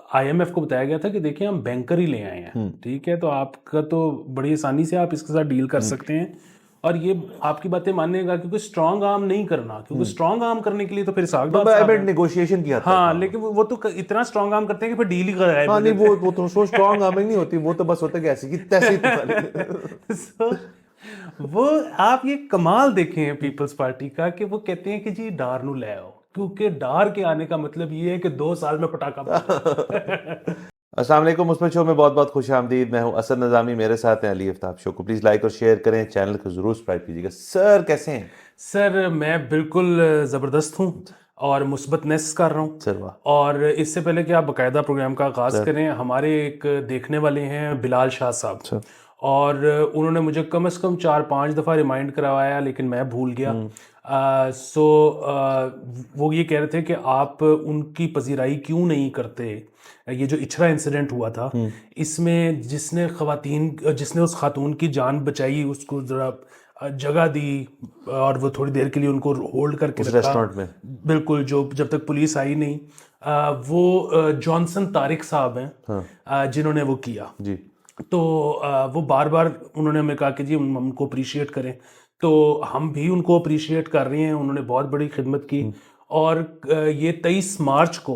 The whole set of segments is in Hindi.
IMF को बताया गया था कि देखिए हम बैंकर ही ले आए हैं, ठीक है, तो आपका तो बड़ी आसानी से आप इसके साथ डील कर सकते हैं और ये आपकी बातें मानेगा, क्योंकि स्ट्रांग आर्म नहीं करना, क्योंकि स्ट्रांग आर्म करने के लिए तो फिर इसहाक डार साहब हैं। नेगोशिएशन की हद तक। हाँ, हाँ लेकिन वो तो इतना स्ट्रांग आर्म करते हैं कि फिर डील ही कराए हाँ, नहीं देते वो तो सो स्ट्रांग आर्मिंग नहीं होती, वो तो बस होता है कि ऐसी की तैसी तुम्हारी। हैं। So, वो आप ये कमाल देखें पीपल्स पार्टी का कि वो कहते हैं कि जी डार नु ले आओ, क्योंकि डार के आने का मतलब ये है कि 2 साल में पटाखा बज जाए। अस्सलाम वालेकुम, मुस्बत शो में बहुत बहुत खुश आमदीद। मैं हूं असद नज़ामी, मेरे साथ हैं अली आफ्ताब। शो को प्लीज़ लाइक और शेयर करें, चैनल को ज़रूर सब्सक्राइब कीजिएगा। सर कैसे हैं? सर मैं बिल्कुल ज़बरदस्त हूँ और मुस्बत नेस कर रहा हूँ। सर वाह। और इससे पहले कि आप बाकायदा प्रोग्राम का आगाज़ करें, हमारे एक देखने वाले हैं बिलाल शाह साहब, सर और उन्होंने मुझे कम से कम 4-5 दफ़ा रिमाइंड करवाया, लेकिन मैं भूल गया। वो ये कह रहे थे कि आप उनकी पजीराई क्यों नहीं करते। ये जो इछरा इंसिडेंट हुआ था, इसमें जिसने उस खातून की जान बचाई, उसको ज़रा जगह दी और वो थोड़ी देर के लिए उनको होल्ड करके उस रखा। रेस्टोरेंट में। बिल्कुल, जो जब तक पुलिस आई नहीं। वो जॉनसन तारिक साहब हैं, जिन्होंने वो किया। जी तो वो बार बार उन्होंने हमें कहा कि जी हम उनको अप्रिशिएट करें, तो हम भी उनको अप्रिशिएट कर रहे हैं। उन्होंने बहुत बड़ी खिदमत की। और ये 23 मार्च को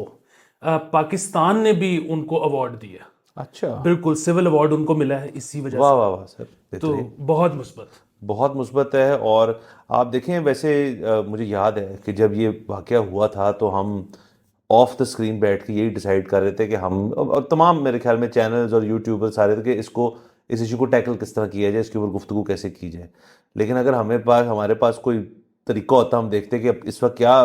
पाकिस्तान ने भी उनको अवार्ड दिया। अच्छा, बिल्कुल, सिविल अवार्ड उनको मिला है इसी वजह वाह से। वाह वाह सर, तो बेहतरीन। बहुत मुस्बत। बहुत मुस्बत है। और आप देखें वैसे मुझे याद है कि जब ये वाक़या हुआ था तो हम ऑफ द स्क्रीन बैठ के यही डिसाइड कर रहे थे कि हम और तमाम मेरे ख्याल में चैनल्स और यूट्यूबर्स सारे थे कि इस इशू को टैकल किस तरह किया जाए, इसके ऊपर गुफ्तगू कैसे की जाए। लेकिन अगर हमारे पास कोई तरीका होता, हम देखते कि अब इस वक्त क्या,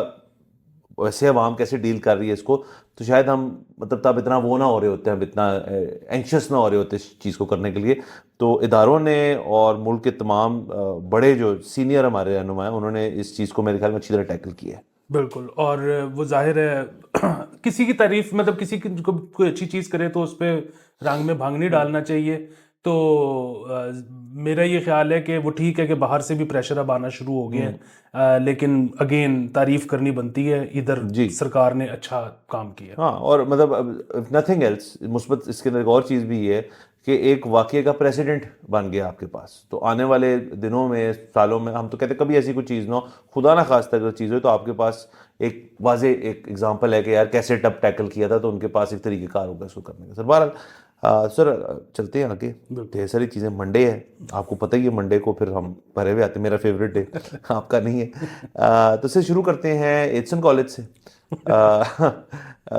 वैसे अवाम कैसे डील कर रही है इसको, तो शायद हम मतलब तब इतना वो ना हो रहे होते हैं, हम इतना एंक्शस ना हो रहे होते इस चीज़ को करने के लिए। तो इदारों ने और मुल्क के तमाम बड़े जो सीनियर हमारे रहनुमा हैं, उन्होंने इस चीज़ को मेरे ख्याल में अच्छी तरह टैकल किया है। बिल्कुल, और वो जाहिर है किसी की तारीफ, मतलब किसी की कोई अच्छी चीज़ करे तो उस पर रंग में भांग नहीं डालना चाहिए। तो मेरा ये ख्याल है कि वो ठीक है कि बाहर से भी प्रेशर अब आना शुरू हो गया है, लेकिन अगेन तारीफ करनी बनती है। इधर जी सरकार ने अच्छा काम किया। हाँ, और मतलब नथिंग एल्स, मुस्बत इसके अंदर एक और चीज़ भी है कि एक वाक़ये का प्रेसिडेंट बन गया आपके पास। तो आने वाले दिनों में, सालों में, हम तो कहते कभी ऐसी कोई चीज़ ना हो, खुदा ना खास्ता अगर चीज़ हो, तो आपके पास एक वाजे एक एग्जांपल है कि यार कैसे टब टैकल किया था, तो उनके पास एक तरीक़ेकार होगा इसको करने का। सर बहरहाल सर चलते हैं आगे। ढेर सारी चीज़ें, मंडे है, आपको पता ही है, मंडे को फिर हम भरे हुए आते हैं, मेरा फेवरेट डे आपका नहीं है। तो सर शुरू करते हैं एचसन कॉलेज से।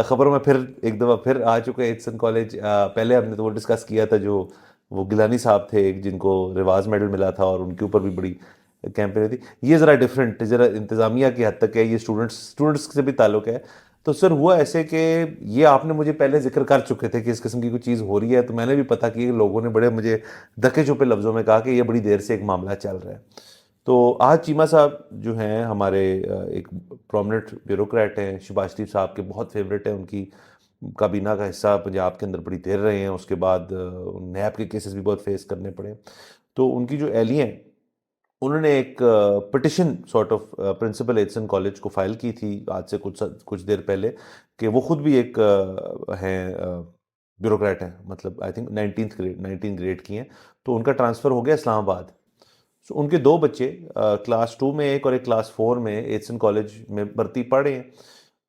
खबरों में फिर एक दफ़ा फिर आ चुका है एचसन कॉलेज। पहले हमने तो वो डिस्कस किया था, जो वो गिलानी साहब थे एक, जिनको रिवाज मेडल मिला था, और उनके ऊपर भी बड़ी कैंपेन थी। ये ज़रा डिफरेंट, ज़रा इंतज़ामिया की हद तक है, ये स्टूडेंट्स से भी ताल्लुक है। तो सर हुआ ऐसे कि ये आपने मुझे पहले जिक्र कर चुके थे कि इस किस्म की कोई चीज़ हो रही है, तो मैंने भी पता कि लोगों ने बड़े मुझे धक्के चुपे लफ्ज़ों में कहा कि ये बड़ी देर से एक मामला चल रहा है। तो आज चीमा साहब जो हैं हमारे एक प्रोमिनेंट ब्यूरोक्रेट हैं, शहबाज शरीफ साहब के बहुत फेवरेट है, उनकी काबीना का हिस्सा पंजाब के अंदर बड़ी देर रहे हैं। उसके बाद नैब के केसेस भी बहुत फेस करने पड़े। तो उनकी जो एहलिया हैं, उन्होंने एक petition sort of principal Aitchison college को फाइल की थी आज से कुछ देर पहले, कि वो खुद भी एक हैं ब्यूरोक्रेट हैं, मतलब आई थिंक 19 ग्रेड की हैं। तो उनका ट्रांसफ़र हो गया इस्लामाबाद। सो उनके दो बच्चे क्लास 2 में एक और एक क्लास 4 में एचसन कॉलेज में भर्ती पढ़ रहे हैं।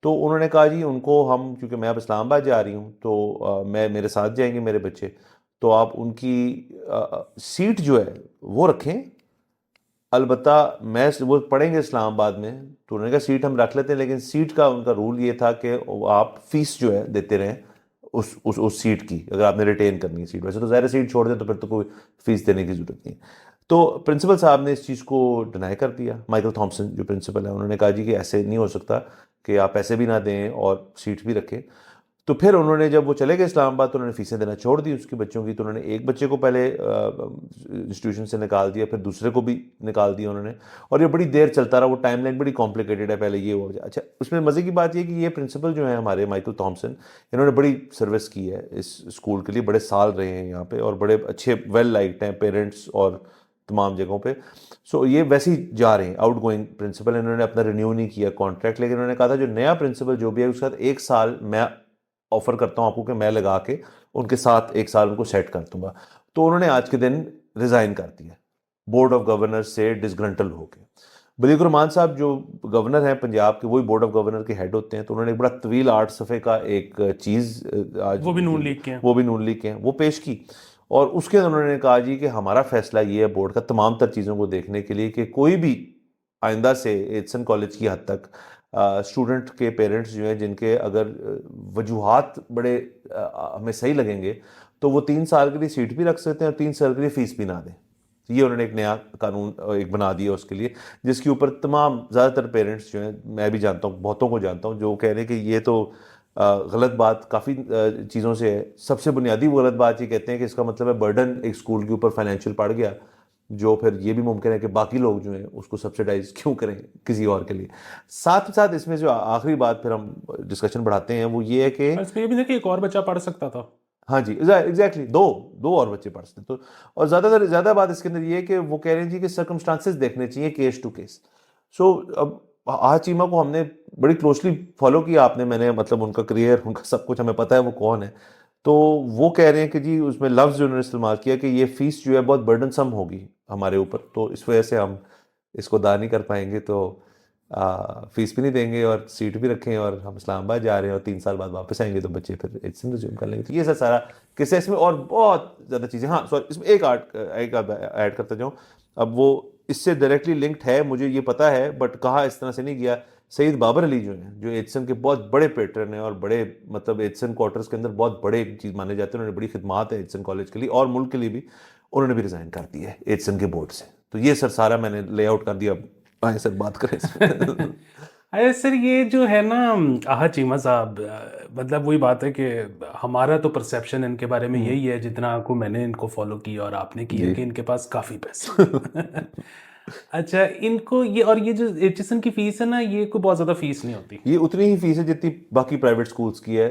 तो उन्होंने कहा जी उनको, हम क्योंकि मैं अब इस्लामाबाद जा रही हूँ, तो मैं मेरे साथ जाएंगे मेरे बच्चे, तो आप उनकी सीट जो है वो रखें। अलबत्ता मैं वो पढ़ेंगे इस्लामाबाद में, तो उन्होंने कहा सीट हम रख लेते हैं, लेकिन सीट का उनका रूल ये था कि आप फीस जो है देते रहें उस सीट की, अगर आपने रिटेन करनी है सीट। वैसे तो ज़ाहिर सीट छोड़ दें तो फिर तो कोई फीस देने की ज़रूरत नहीं है। तो प्रिंसिपल साहब ने इस चीज़ को डिनाई कर दिया। माइकल थॉमसन जो प्रिंसिपल है, उन्होंने कहा जी कि ऐसे नहीं हो सकता कि आप पैसे भी ना दें और सीट भी रखें। तो फिर उन्होंने, जब वो चले गए इस्लामाबाद, तो उन्होंने फीसें देना छोड़ दी उसके बच्चों की। तो उन्होंने एक बच्चे को पहले इंस्टीट्यूशन से निकाल दिया, फिर दूसरे को भी निकाल दिया उन्होंने, और ये बड़ी देर चलता रहा। वो टाइमलाइन बड़ी कॉम्प्लिकेटेड है, पहले ये हो जाए। अच्छा, उसमें मज़े की बात ये कि ये प्रिंसिपल जो है हमारे माइकल थॉमसन, इन्होंने बड़ी सर्विस की है इस स्कूल के लिए, बड़े साल रहे हैं यहाँ पे, और बड़े अच्छे वेल लाइक्ड हैं पेरेंट्स और तमाम जगहों पे। सो ये वैसे ही जा रहे हैं, आउट गोइंग प्रिंसिपल। इन्होंने अपना रिन्यू नहीं किया कॉन्ट्रैक्ट, लेकिन उन्होंने कहा था जो नया प्रिंसिपल जो भी है उसके साथ 1 साल मैं ऑफर करता हूँ आपको कि मैं लगा के उनके साथ 1 साल उनको सेट कर दूंगा। तो उन्होंने आज के दिन रिजाइन कर दिया बोर्ड ऑफ गवर्नर से डिसग्रंटल होके। बलीग रहमान साहब जो गवर्नर हैं पंजाब के, वही बोर्ड ऑफ गवर्नर के हेड होते हैं। तो उन्होंने एक बड़ा तवील 8 सफ़े का एक चीज़ आज वो भी नून लीग के हैं। वो भी नून लीग के हैं, वो पेश की। और उसके अंदर उन्होंने कहा जी कि हमारा फैसला ये है बोर्ड का तमाम तर चीज़ों को देखने के लिए कि कोई भी आइंदा से एचएसएन कॉलेज की हद तक स्टूडेंट के पेरेंट्स जो हैं जिनके अगर वजूहात बड़े हमें सही लगेंगे तो वो 3 साल के लिए सीट भी रख सकते हैं और 3 साल के लिए फीस भी ना दें। ये उन्होंने एक नया कानून एक बना दिया उसके लिए, जिसके ऊपर तमाम ज़्यादातर पेरेंट्स जो हैं, मैं भी जानता हूँ, बहुतों को जानता हूँ, जो कह रहे हैं कि ये तो गलत बात काफ़ी चीज़ों से है। सबसे बुनियादी वो गलत बात ये कहते हैं कि इसका मतलब है बर्डन एक स्कूल के ऊपर फाइनेंशियल पड़ गया, जो फिर ये भी मुमकिन है कि बाकी लोग जो हैं उसको सब्सिडाइज क्यों करें किसी और के लिए। साथ ही साथ इसमें जो आखिरी बात फिर हम डिस्कशन बढ़ाते हैं वो ये है कि इसमें ये भी देखिए एक और बच्चा पढ़ सकता था। हाँ जी, एग्जैक्टली, दो और बच्चे पढ़ सकते तो। और ज़्यादा बात इसके अंदर ये है कि वो कह रहे हैं जी कि सर्कमस्टांसेस देखने चाहिए केस टू केस। सो अब आहा चीमा को हमने बड़ी क्लोजली फॉलो किया, आपने, मैंने, मतलब उनका करियर, उनका सब कुछ हमें पता है वो कौन है। तो वो कह रहे हैं कि जी उसमें लफ्ज़ जो उन्होंने इस्तेमाल किया कि ये फ़ीस जो है बहुत बर्डनसम होगी हमारे ऊपर, तो इस वजह से हम इसको अदा नहीं कर पाएंगे, तो फीस भी नहीं देंगे और सीट भी रखें और हम इस्लामाबाद जा रहे हैं और 3 साल बाद वापस आएंगे तो बच्चे फिर एचएसएन रिज्यूम कर लेंगे। तो ये सारा किस्सा इसमें, और बहुत ज़्यादा चीज़ें। हाँ सॉरी, इसमें एक ऐड करता जाऊँ। अब वो इससे डायरेक्टली लिंक्ड है, मुझे ये पता है, बट कहा इस तरह से नहीं किया। सईद बाबर अली जो हैं, जो एचएसएन के बहुत बड़े पेट्रन हैं और बड़े, मतलब एचएसएन क्वार्टर्स के अंदर बहुत बड़े चीज़ माने जाते हैं, उन्होंने बड़ी खिदमात है एचएसएन कॉलेज के लिए और मुल्क के लिए भी, उन्होंने भी रिज़ाइन कर दिया है एचएसएन के बोर्ड से। तो ये सर सारा मैंने लेआउट कर दिया। आए सर बात करें अरे सर ये जो है ना आहा चीमा साहब, मतलब वही बात है कि हमारा तो परसेप्शन इनके बारे में यही है, जितना को मैंने इनको फॉलो किया और आपने किया, कि इनके पास काफ़ी पैसे अच्छा इनको ये, और ये जो एचएसएन की फीस है ना, ये कोई बहुत ज़्यादा फीस नहीं होती। ये उतनी ही फीस है जितनी बाकी प्राइवेट स्कूल्स की है।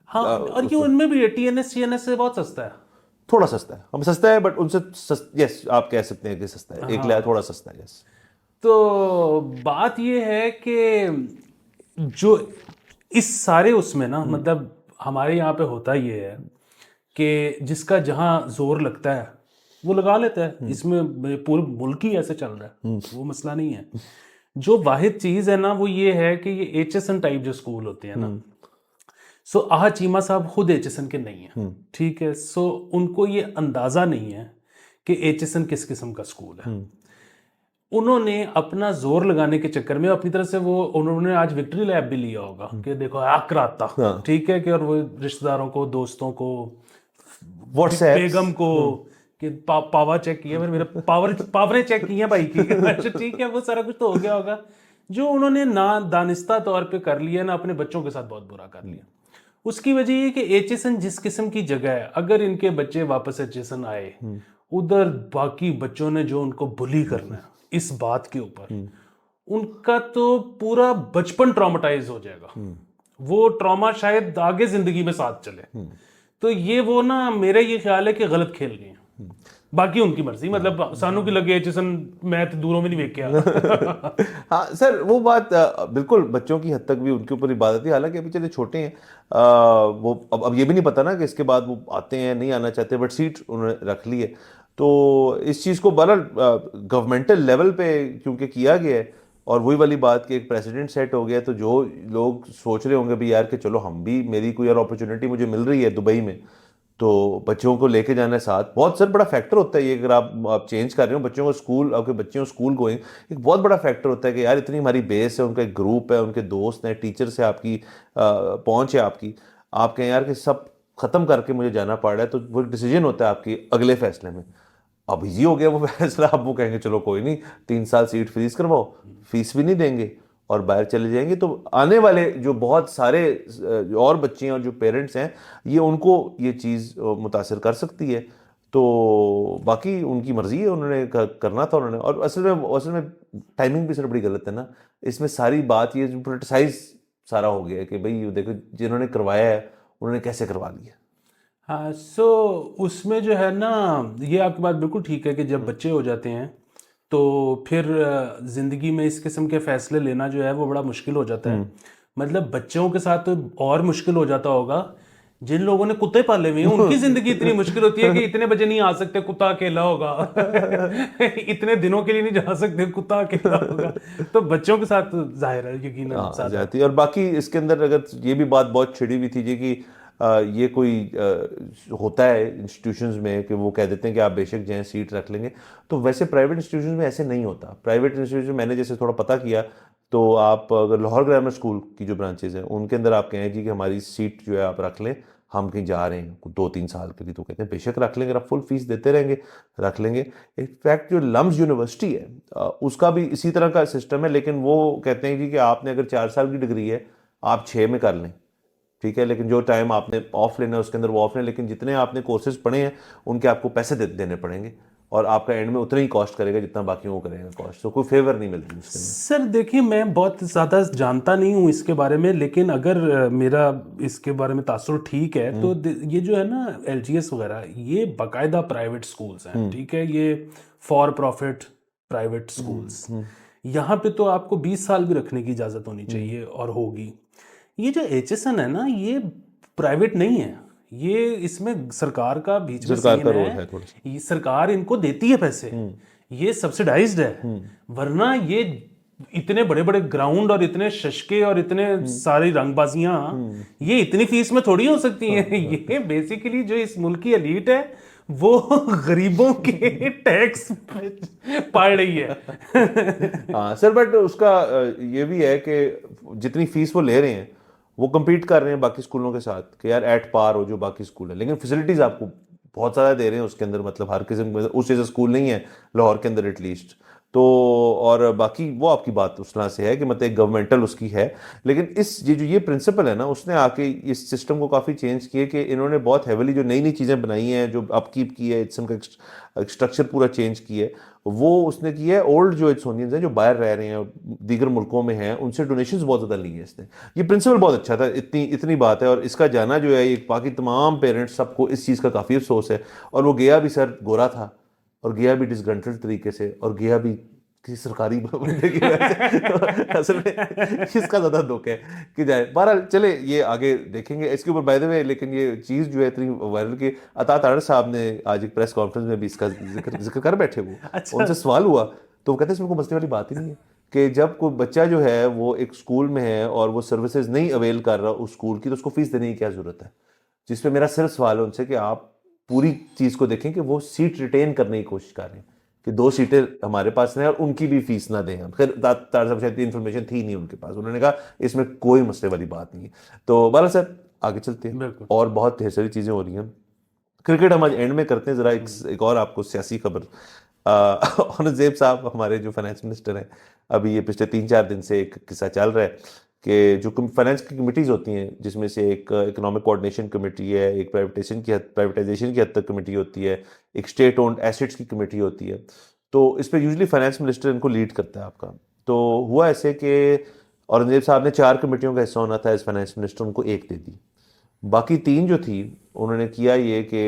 हाँ, और ये उनमें भी टीएनएस सीएनएस से बहुत सस्ता है। थोड़ा सस्ता है, हम सस्ता है, बट उनसे यस आप कह सकते हैं कि सस्ता है, एक लिहाज थोड़ा सस्ता है, यस। तो बात ये है कि जो इस सारे उसमें ना, मतलब हमारे यहाँ पे होता ये है कि जिसका जहाँ जोर लगता है वो लगा लेता है। इसमें पूरे मुल्क ही ऐसे चल रहा है, वो मसला नहीं है। जो वाहिद चीज़ है ना वो ये है कि ये एचएसएन टाइप जो स्कूल होते हैं ना, सो आहा चीमा साहब खुद एचएसएन के नहीं है, ठीक है। सो उनको ये अंदाज़ा नहीं है कि एचएसएन किस किस्म का स्कूल है। उन्होंने अपना जोर लगाने के चक्कर में अपनी तरफ से वो, उन्होंने आज विक्ट्री लैब भी लिया होगा कि देखो आक्राता, ठीक है, कि और वो रिश्तेदारों को, दोस्तों को, व्हाट्सएप, बेगम को कि पावर चेक किया, मेरा पावरें चेक की हैं भाई की अच्छा ठीक है, वो सारा कुछ तो हो गया होगा। जो उन्होंने ना दानिस्ता तौर पे कर लिया ना अपने बच्चों के साथ बहुत बुरा कर लिया। उसकी वजह ये कि एचएसएन जिस किस्म की जगह है, अगर इनके बच्चे वापस एचएसएन आए, उधर बाकी बच्चों ने जो उनको बुली करना है इस बात के ऊपर, उनका तो पूरा बचपन ट्रॉमेटाइज हो जाएगा। वो ट्रॉमा शायद आगे जिंदगी में साथ चले। तो ये वो ना, मेरा ये ख्याल है कि गलत खेल गए हैं। बाकी उनकी मर्जी, मतलब सानू की लगे एचएसएन, मैं तो दूरों में नहीं वेख के हाँ सर, वो बात बिल्कुल बच्चों की हद तक भी उनके ऊपर इबादत है। हालांकि अभी चले छोटे हैं, वो अब ये भी नहीं पता ना कि इसके बाद वो आते हैं नहीं आना चाहते, बट सीट उन्होंने रख ली है। तो इस चीज़ को बहरहाल गवर्नमेंटल लेवल पे क्योंकि किया गया है, और वही वाली बात कि एक प्रेसिडेंट सेट हो गया, तो जो लोग सोच रहे होंगे भी यार कि चलो हम भी, मेरी कोई और अपॉर्चुनिटी मुझे मिल रही है दुबई में, तो बच्चों को लेके जाना है साथ। बहुत सर बड़ा फैक्टर होता है ये, अगर आप चेंज कर रहे हो बच्चों को स्कूल, आपके बच्चों को स्कूल गोइंग, एक बहुत बड़ा फैक्टर होता है कि यार इतनी हमारी बेस है, उनका एक ग्रुप है, उनके दोस्त हैं, टीचर से आपकी पहुंच है आपकी, आप कहें यार कि सब खत्म करके मुझे जाना पड़ रहा है, तो वो डिसीजन होता है आपकी अगले फैसले में। अब इजी हो गया वो फैसला, अब वो कहेंगे चलो कोई नहीं, 3 साल सीट फ्रीज करवाओ, फीस भी नहीं देंगे और बाहर चले जाएंगे। तो आने वाले जो बहुत सारे और बच्चे हैं और जो पेरेंट्स हैं, ये उनको ये चीज़ मुतासर कर सकती है। तो बाकी उनकी मर्जी है, उन्होंने करना था उन्होंने। और असल में टाइमिंग भी सर बड़ी गलत है ना इसमें। सारी बात ये पोलिटिसाइज सारा हो गया है कि भाई देखो जिन्होंने करवाया है उन्होंने कैसे करवा लिया। हाँ, सो उसमें जो है ना, ये आपकी बात बिल्कुल ठीक है कि जब बच्चे हो जाते हैं तो फिर ज़िंदगी में इस किस्म के फ़ैसले लेना जो है वो बड़ा मुश्किल हो जाता है। मतलब बच्चों के साथ तो और मुश्किल हो जाता होगा जिन लोगों ने कुत्ते पाले हुए हैं उनकी जिंदगी इतनी मुश्किल होती है कि इतने बजे नहीं आ सकते, कुत्ता अकेला होगा। इतने दिनों के लिए नहीं जा सकते, कुत्ता अकेला होगा। तो बच्चों के साथ जाहिर है यकीनन हाँ साथ जाती है। और बाकी इसके अंदर अगर ये भी बात बहुत छिड़ी हुई थी जी कि ये कोई होता है इंस्टीट्यूशंस में कि वो कह देते हैं कि आप बेशक जाएं सीट रख लेंगे, तो वैसे प्राइवेट इंस्टीट्यूशंस में ऐसे नहीं होता। प्राइवेट इंस्टीट्यूशन मैंने जैसे थोड़ा पता किया, तो आप अगर लाहौर ग्रामर स्कूल की जो ब्रांचेज हैं उनके अंदर आप कहें जी कि हमारी सीट जो है आप रख लें, हम कहीं जा रहे हैं 2-3 साल के लिए, तो कहते हैं बेशक रख लेंगे, आप फुल फीस देते रहेंगे, रख लेंगे। इनफैक्ट जो लम्स यूनिवर्सिटी है उसका भी इसी तरह का सिस्टम है, लेकिन वो कहते हैं जी कि आपने अगर 4 साल की डिग्री है आप 6 में कर लें, ठीक है, लेकिन जो टाइम आपने ऑफ लेना है उसके अंदर वो ऑफ लें, लेकिन जितने आपने कोर्सेज पढ़े हैं उनके आपको पैसे देने पड़ेंगे, और आपका एंड में उतना ही कॉस्ट करेगा जितना बाकी वो करेगा कॉस्ट, तो कोई फेवर नहीं मिलती उसके अंदर। सर देखिए, मैं बहुत ज़्यादा जानता नहीं हूँ इसके बारे में, लेकिन अगर मेरा इसके बारे में तासुर ठीक है तो ये जो है ना LGS वगैरह, ये बाकायदा प्राइवेट स्कूल्स हैं, ठीक है, ये फॉर प्रॉफिट प्राइवेट स्कूल्स। यहाँ पे तो आपको 20 साल भी रखने की इजाज़त होनी चाहिए और होगी। ये जो HSN है ना, ये प्राइवेट नहीं है, ये इसमें सरकार का बीच में सरकार का सीन रोल है थोड़ा सा। ये सरकार इनको देती है पैसे, ये सब्सिडाइज्ड है। वरना ये इतने बड़े बड़े ग्राउंड और इतने शशके और इतने सारी रंगबाजियां ये इतनी फीस में थोड़ी हो सकती हैं। ये बेसिकली जो इस मुल्क की एलीट है वो गरीबों के टैक्स पड़ रही है। हाँ सर, बट उसका ये भी है कि जितनी फीस वो ले रहे हैं वो compete कर रहे हैं बाकी स्कूलों के साथ कि यार एट पार हो जो बाकी स्कूल है, लेकिन फैसिलिटीज आपको बहुत ज़्यादा दे रहे हैं उसके अंदर, मतलब हर किस्म में उस जैसा स्कूल नहीं है लाहौर के अंदर एटलीस्ट। तो और बाकी वो आपकी बात उस तरह से है कि मतलब एक गवर्नमेंटल उसकी है, लेकिन इस ये प्रिंसिपल है ना, उसने आके इस सिस्टम को काफ़ी चेंज किए कि इन्होंने बहुत हैविली जो नई नई चीज़ें बनाई हैं, जो अपकीप की है, इट्स का स्ट्रक्चर पूरा चेंज किया है, वो उसने किया है। ओल्ड जो इट्सोनियंस हैं जो बाहर रह रहे हैं दीगर मुल्कों में हैं, उनसे डोनेशंस बहुत ज़्यादा ली है इसने। ये प्रिंसिपल बहुत अच्छा था, इतनी बात है। और इसका जाना जो है, एक बाकी तमाम पेरेंट्स सबको इस चीज़ का काफ़ी अफसोस है। और वो गया भी सर गोरा था, और गया भी डिसग्रंटल्ड तरीके से, और गया भी किसी सरकारी बंदे की वजह से। तो असल में इसका ज़्यादा दुख है कि जाए। बहरहाल चले, ये आगे देखेंगे इसके ऊपर बाय द वे। लेकिन ये चीज़ जो है इतनी वायरल की, अता तारड़ साहब ने आज एक प्रेस कॉन्फ्रेंस में भी इसका जिक्र कर बैठे। वो उनसे सवाल हुआ तो वो कहते हैं इसमें कोई मसले वाली बात ही नहीं है कि जब कोई बच्चा जो है वो एक स्कूल में है और वो सर्विसेज नहीं अवेल कर रहा उस स्कूल की, तो उसको फीस देने की क्या ज़रूरत है। जिस पे मेरा सिर्फ सवाल है उनसे कि आप पूरी चीज़ को देखें कि वो सीट रिटेन करने की कोशिश कर रहे हैं कि 2 सीटें हमारे पास हैं और उनकी भी फीस ना दें हम। खैर तार साहब शायद इन्फॉर्मेशन थी नहीं उनके पास, उन्होंने कहा इसमें कोई मसले वाली बात नहीं है। तो बाला सर आगे चलते हैं, और बहुत ढेर सारी चीज़ें हो रही हैं। क्रिकेट हम आज एंड में करते हैं। ज़रा एक और आपको सियासी खबर, औरंगजेब साहब हमारे जो फाइनेंस मिनिस्टर हैं, अभी ये पिछले 3-4 दिन से एक किस्सा चल रहा है कि जो फाइनेंस की कमिटीज़ होती हैं, जिसमें से एक इकोनॉमिक कोऑर्डिनेशन कमेटी है, एक प्राइवेटाइजेशन की हद तक कमेटी होती है, एक स्टेट ओन्ड एसेट्स की कमेटी होती है। तो इस पर यूजुअली फाइनेंस मिनिस्टर इनको लीड करता है आपका। तो हुआ ऐसे कि औरंगजेब साहब ने 4 कमेटियों का हिस्सा होना था, इस फाइनेंस मिनिस्टर उनको 1 दे दी। बाकी 3 जो थी उन्होंने किया ये कि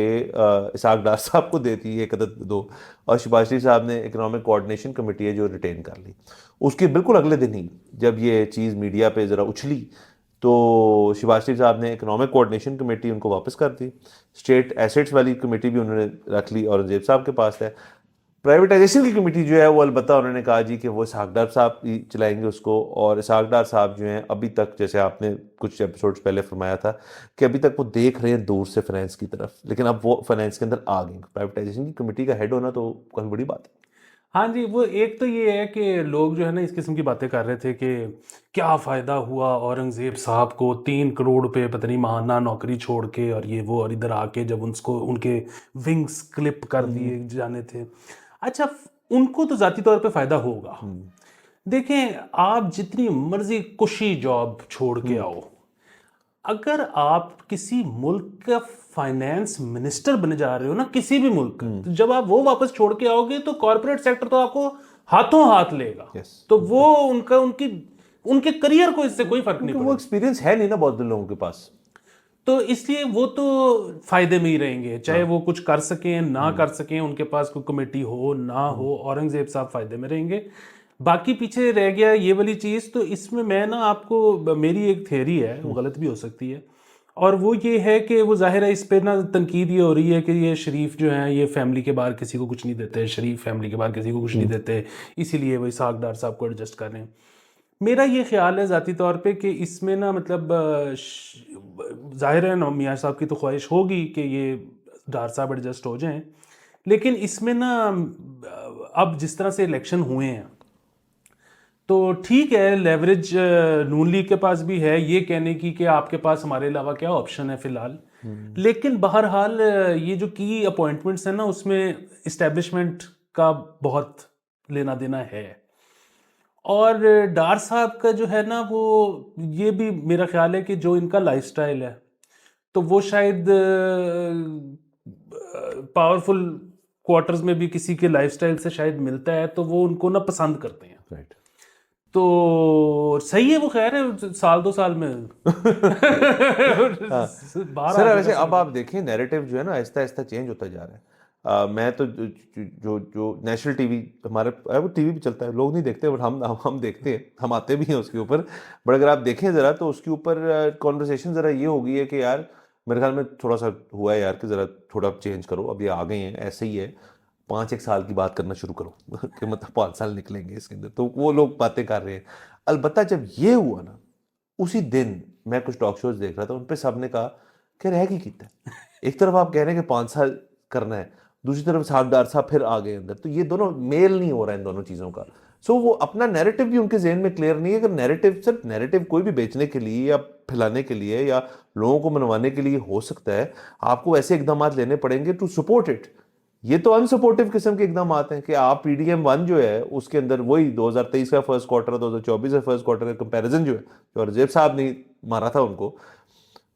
इसहाक डार साहब को देती 1 अदद 2, और शहबाज शरीफ साहब ने इकोनॉमिक कोऑर्डिनेशन कमेटी है जो रिटेन कर ली। उसके बिल्कुल अगले दिन ही जब ये चीज़ मीडिया पे ज़रा उछली, तो शहबाज शरीफ साहब ने इकोनॉमिक कोऑर्डिनेशन कमेटी उनको वापस कर दी। स्टेट एसेट्स वाली कमेटी भी उन्होंने रख ली, औरंगजेब साहब के पास है। प्राइवेटाइजेशन की कमेटी जो है वो अलबत्ता उन्होंने कहा जी कि वो इसहाक डार साहब ही चलाएंगे उसको। और इसहाक डार साहब जो हैं अभी तक, जैसे आपने कुछ एपिसोड्स पहले फरमाया था कि अभी तक वो देख रहे हैं दूर से फाइनेंस की तरफ, लेकिन अब वो फाइनेंस के अंदर आ गए। प्राइवेटाइजेशन की कमेटी का हेड होना तो काफ़ी बड़ी बात है। हाँ जी, वो एक तो ये है कि लोग जो है ना इस किस्म की बातें कर रहे थे कि क्या फ़ायदा हुआ औरंगज़ेब साहब को 3 करोड़ पे पता नहीं माहाना नौकरी छोड़ के, और ये वो, और इधर आके जब उनको उनके विंग्स क्लिप कर दिए जाने थे। अच्छा, उनको तो ज़ाती तौर पे फ़ायदा होगा। देखें, आप जितनी मर्जी कुशी जॉब छोड़ के आओ, अगर आप किसी मुल्क का फाइनेंस मिनिस्टर बने जा रहे हो ना, किसी भी मुल्क का, तो जब आप वो वापस छोड़ के आओगे तो कॉर्पोरेट सेक्टर तो आपको हाथों हाथ लेगा। तो वो उनके करियर को इससे कोई फर्क नहीं पड़ेगा। वो एक्सपीरियंस है नहीं ना बहुत लोगों के पास, तो इसलिए वो तो फायदे में ही रहेंगे, चाहे वो कुछ कर सकें ना कर सकें, उनके पास कोई कमेटी हो ना हो, औरंगजेब साहब फायदे में रहेंगे। बाकी पीछे रह गया ये वाली चीज़। तो इसमें मैं ना आपको, मेरी एक थ्योरी है, वो गलत भी हो सकती है। और वो ये है कि वो जाहिर है इस पे ना तनकीद ये हो रही है कि ये शरीफ जो हैं ये फैमिली के बाहर किसी को कुछ नहीं देते, शरीफ फैमिली के बाहर किसी को कुछ नहीं देते, इसीलिए वो इसहाक डार साहब को एडजस्ट कर रहे हैं। मेरा ये ख्याल है ज़ाती तौर पे कि इसमें ना मतलब ज़ाहिर है ना मियाँ साहब की तो ख्वाहिश होगी कि ये डार साहब एडजस्ट हो जाएं, लेकिन इसमें ना अब जिस तरह से इलेक्शन हुए हैं तो ठीक है, लेवरेज नून लीग के पास भी है ये कहने की कि आपके पास हमारे अलावा क्या ऑप्शन है फिलहाल। लेकिन बहरहाल ये जो की अपॉइंटमेंट्स हैं ना उसमें इस्टेब्लिशमेंट का बहुत लेना देना है। और डार साहब का जो है ना वो ये भी मेरा ख्याल है कि जो इनका लाइफस्टाइल है तो वो शायद पावरफुल क्वार्टर्स में भी किसी के लाइफस्टाइल से शायद मिलता है, तो वो उनको ना पसंद करते हैं। राइट। तो सही है, वो खैर है साल 2 साल में बाहर सर आ वैसे जाएगा। अब आप देखें नैरेटिव जो है ना आहिस्ता आहिस्ता चेंज होता जा रहा है। मैं तो जो जो नेशनल टीवी हमारे वो टीवी भी चलता है, लोग नहीं देखते बट हम देखते हैं, हम आते भी हैं उसके ऊपर। बट अगर आप देखें ज़रा तो उसके ऊपर कॉन्वर्सेशन ज़रा ये हो गई है कि यार मेरे ख्याल में थोड़ा सा हुआ है यार कि ज़रा थोड़ा चेंज करो, अब ये आ गए हैं ऐसे ही है, 5 साल की बात करना शुरू करो कि मतलब 5 साल निकलेंगे इसके अंदर, तो वो लोग बातें कर रहे हैं। अलबत्ता जब ये हुआ ना उसी दिन मैं कुछ टॉक शोज देख रहा था, उन पे सबने कहा कि रह की कितना है। एक तरफ आप कह रहे हैं कि 5 साल करना है, दूसरी तरफ साहबदार साहब फिर आ गए अंदर, तो ये दोनों मेल नहीं हो रहा है इन दोनों चीज़ों का। सो वो अपना नैरेटिव भी उनके जहन में क्लियर नहीं है। अगर नैरेटिव सिर्फ नैरेटिव कोई भी बेचने के लिए या फैलाने के लिए या लोगों को मनवाने के लिए हो सकता है, आपको ऐसे इकदाम लेने पड़ेंगे टू सपोर्ट इट। ये तो अनसपोर्टिव किस्म के इकदाम आते हैं कि आप PDM-1 जो है उसके अंदर वही 2023 का फर्स्ट क्वार्टर 2024 का फर्स्ट क्वार्टर का कंपैरिजन जो है, जो रजेब साहब ने मारा था उनको,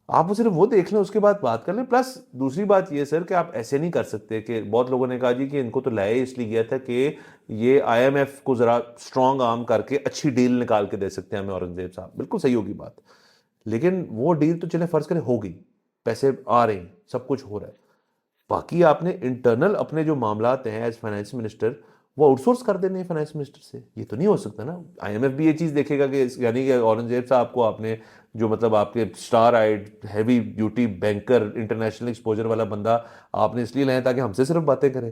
आप वो सिर्फ वो देख लें उसके बाद बात कर लें। प्लस दूसरी बात ये सर कि आप ऐसे नहीं कर सकते कि बहुत लोगों ने कहा जी कि इनको तो लाया इसलिए गया था कि ये IMF को ज़रा स्ट्रॉन्ग आर्म करके अच्छी डील निकाल के दे सकते हैं हमें औरंगजेब साहब, बिल्कुल सही होगी बात, लेकिन वो डील तो चले फ़र्ज़ करें हो गई, पैसे आ रहे हैं, सब कुछ हो रहा है, बाकी आपने इंटरनल अपने जो मामलात हैं एज फाइनेंस मिनिस्टर वो आउटसोर्स कर देने हैं फाइनेंस मिनिस्टर से। ये तो नहीं हो सकता ना। IMF भी ये चीज़ देखेगा कि यानी कि औरंगजेब साहब को आपने जो मतलब आपके star eyed heavy duty banker international exposure वाला बंदा आपने इसलिए लाया ताकि हमसे सिर्फ बातें करें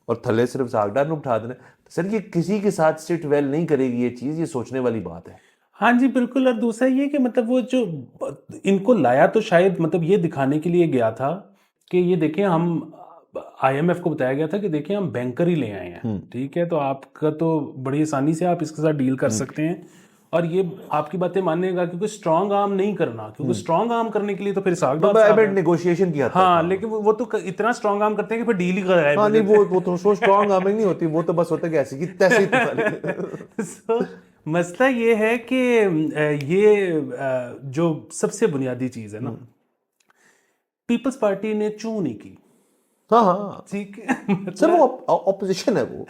और थल्ले सिर्फ सागडार ने उठा देना। तो सर ये किसी के साथ सिट वेल नहीं करेगी ये चीज़, ये सोचने वाली बात है। हाँ जी बिल्कुल। और दूसरा ये कि मतलब वो जो इनको लाया तो शायद मतलब ये दिखाने के लिए गया था कि ये देखें हम IMF को बताया गया था कि देखिए हम बैंकर ही ले आए हैं, ठीक है, तो आपका तो बड़ी आसानी से आप इसके साथ डील कर सकते हैं और ये आपकी बातें मानेगा, क्योंकि स्ट्रांग आर्म नहीं करना, क्योंकि स्ट्रांग आर्म करने के लिए तो फिर नेगोशिएशन किया था। हाँ, लेकिन वो तो इतना स्ट्रांग आर्म करते हैं कि फिर डील ही कराए। हाँ नहीं वो तो सो स्ट्रांग आर्मिंग नहीं होती, वो तो बस होता है कि ऐसी की तैसी। So, मसला ये है कि ये जो सबसे बुनियादी चीज़ है ना, पीपल्स पार्टी ने चू नहीं की। हाँ हाँ ठीक है, सर वो ऑपोजिशन है वो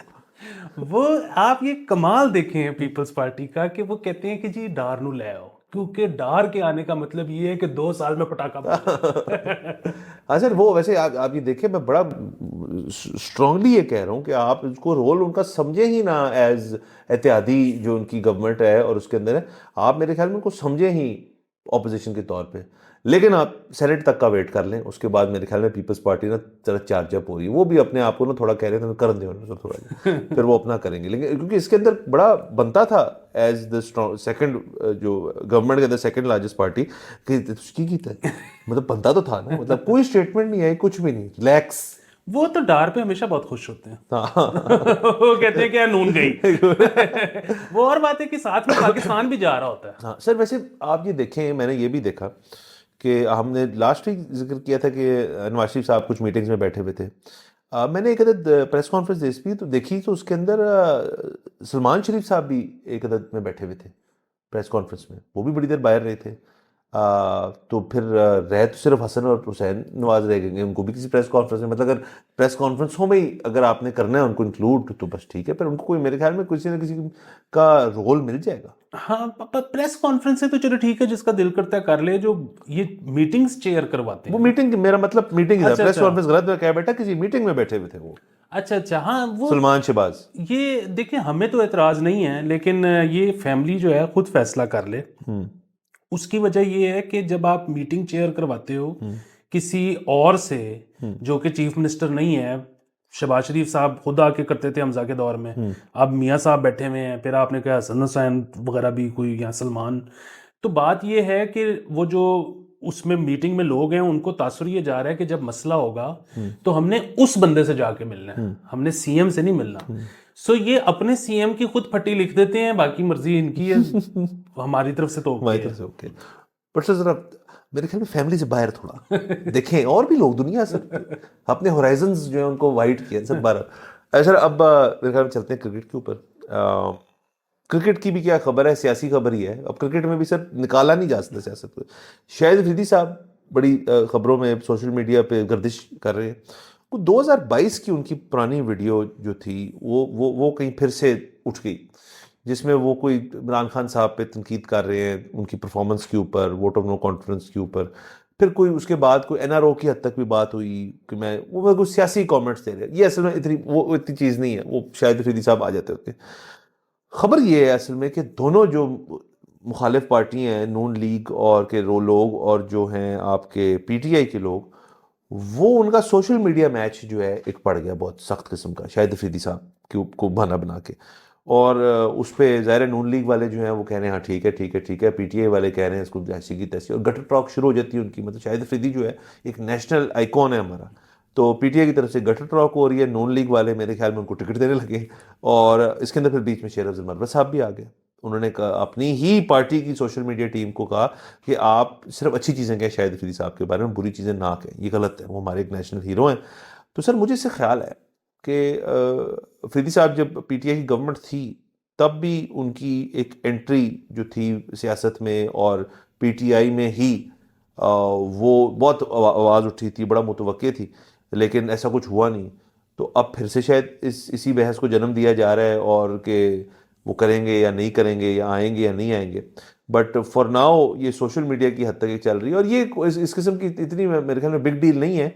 आप ये कमाल देखें पीपल्स पार्टी का कि वो कहते हैं कि जी डार नू ले आओ, क्योंकि डार के आने का मतलब ये है कि 2 साल में पटाखा हाँ सर वो वैसे आप ये देखें, मैं बड़ा स्ट्रांगली ये कह रहा हूँ कि आप इसको रोल उनका समझे ही ना एज एहतियाती जो उनकी गवर्नमेंट है और उसके अंदर है, आप मेरे ख्याल में उनको समझे ही ऑपोजिशन के तौर पे। लेकिन आप सेनेट तक का वेट कर लें, उसके बाद मेरे ख्याल में पीपल्स पार्टी ना जरा चार्ज अप हो रही है, वो भी अपने आप को ना थोड़ा कह रहे थे कर दे थोड़ा फिर वो अपना करेंगे। लेकिन क्योंकि इसके अंदर बड़ा बनता था एज द सेकंड जो गवर्नमेंट के अंदर सेकंड लार्जेस्ट पार्टी की था, मतलब बनता तो था ना, मतलब कोई स्टेटमेंट नहीं है, कुछ भी नहीं, रिलैक्स। वो तो डार पे हमेशा बहुत खुश होते हैं। हाँ वो कहते हैं कि यार नून गई। वो और बात है कि साथ में पाकिस्तान भी जा रहा होता है। हाँ सर वैसे आप ये देखें, मैंने ये भी देखा कि हमने लास्ट वीक जिक्र किया था कि नवाज शरीफ साहब कुछ मीटिंग्स में बैठे हुए थे। मैंने एक अदद प्रेस कॉन्फ्रेंस देखी तो उसके अंदर सलमान शरीफ साहब भी एक अदद में बैठे हुए थे प्रेस कॉन्फ्रेंस में, वो भी बड़ी देर बाहर रहे थे। तो फिर रह तो सिर्फ हसन और हुसैन नवाज रह गए, उनको भी किसी प्रेस कॉन्फ्रेंस में, मतलब अगर प्रेस कॉन्फ्रेंसों में ही अगर आपने करना है उनको इंक्लूड तो बस ठीक है, पर उनको कोई मेरे ख्याल में किसी न किसी का रोल मिल जाएगा। हाँ प्रेस कॉन्फ्रेंस है तो चलो ठीक है, जिसका दिल करता है कर ले, जो ये मीटिंग्स चेयर करवाते हैं वो मीटिंग, मेरा मतलब मीटिंग अच्छा, प्रेस कॉन्फ्रेंस गलत में क्या बेटा, किसी मीटिंग में बैठे हुए थे वो। अच्छा हाँ वो सलमान शहबाज। ये देखिए हमें तो एतराज़ नहीं है, लेकिन ये फैमिली जो है खुद फैसला कर ले उसकी वजह ये है कि जब आप मीटिंग चेयर करवाते हो किसी और से जो कि चीफ मिनिस्टर नहीं है, शहबाज शरीफ साहब खुद आके करते थे हमजा के दौर में, अब मियाँ साहब बैठे हुए हैं, फिर आपने कहा हसन हुसैन वगैरह भी कोई या सलमान, तो बात ये है कि वो जो उसमें मीटिंग में लोग हैं उनको तासुर ये जा रहा है कि जब मसला होगा तो हमने उस बंदे से जाके मिलना है, हमने सीएम से नहीं मिलना। सो ये अपने सीएम की खुद फटी लिख देते हैं, बाकी मर्जी इनकी है, हमारी तरफ से तो ओके हमारी है। तरफ से ओके। बट सर जरा मेरे ख्याल में फैमिली से बाहर थोड़ा देखें और भी लोग दुनिया सर अपने होराइजन्स जो है उनको वाइड किया सर बाहर। सर अब मेरे ख्याल में चलते हैं क्रिकेट के ऊपर। क्रिकेट की भी क्या खबर है, सियासी खबर ही है। अब क्रिकेट में भी सर निकाला नहीं जा सकता सियासत को। शाहिद अफरीदी साहब बड़ी खबरों में सोशल मीडिया पे गर्दिश कर रहे हैं। वो 2022 की उनकी पुरानी वीडियो जो थी वो कहीं फिर से उठ गई, जिसमें वो कोई इमरान खान साहब पे तनकीद कर रहे हैं उनकी परफॉर्मेंस के ऊपर, वोट ऑफ नो कॉन्फिडेंस के ऊपर। फिर कोई उसके बाद कोई एनआरओ की हद तक भी बात हुई कि वो कुछ सियासी कमेंट्स दे रहे हैं। ये असल में इतनी चीज़ नहीं है, वो शाहिद अफरीदी साहब आ जाते होते। खबर ये है असल में कि दोनों जो मुखालिफ पार्टी हैं, नून लीग और के लोग और जो हैं आपके पीटीआई के लोग, वो उनका सोशल मीडिया मैच जो है एक पड़ गया बहुत सख्त किस्म का शाहिद अफरीदी साहब को बहाना बना के। और उस पर ज़ाहिर नून लीग वाले जो हैं वो कह रहे हैं हाँ ठीक है ठीक है ठीक है, पीटीआई वाले कह रहे हैं इसको ऐसी की तैसी, और गटर टॉक शुरू हो जाती है उनकी। मतलब शाहिद अफरीदी जो है एक नेशनल आइकॉन है हमारा, तो पीटीआई की तरफ से गटर टॉक हो रही है, नून लीग वाले मेरे ख्याल में उनको टिकट देने लगे। और इसके अंदर फिर बीच में शेर अफजल मरवत साहब भी आ गए। उन्होंने अपनी ही पार्टी की सोशल मीडिया टीम को कहा कि आप सिर्फ अच्छी चीज़ें कहें शाहिद अफरीदी साहब के बारे में, बुरी चीज़ें ना कहें, ये गलत है, वो हमारे एक नेशनल हीरो हैं। तो सर मुझे इससे ख्याल है कि अफरीदी साहब जब पीटीआई की गवर्नमेंट थी तब भी उनकी एक एंट्री जो थी सियासत में और पीटीआई में ही वो बहुत आवाज़ उठी थी, बड़ा मुतवक्के थी, लेकिन ऐसा कुछ हुआ नहीं। तो अब फिर से शायद इसी बहस को जन्म दिया जा रहा है और कि वो करेंगे या नहीं करेंगे, या आएंगे या नहीं आएंगे। बट फॉर नाउ ये सोशल मीडिया की हद तक चल रही है, और ये इस किस्म की इतनी मेरे ख्याल में बिग डील नहीं है,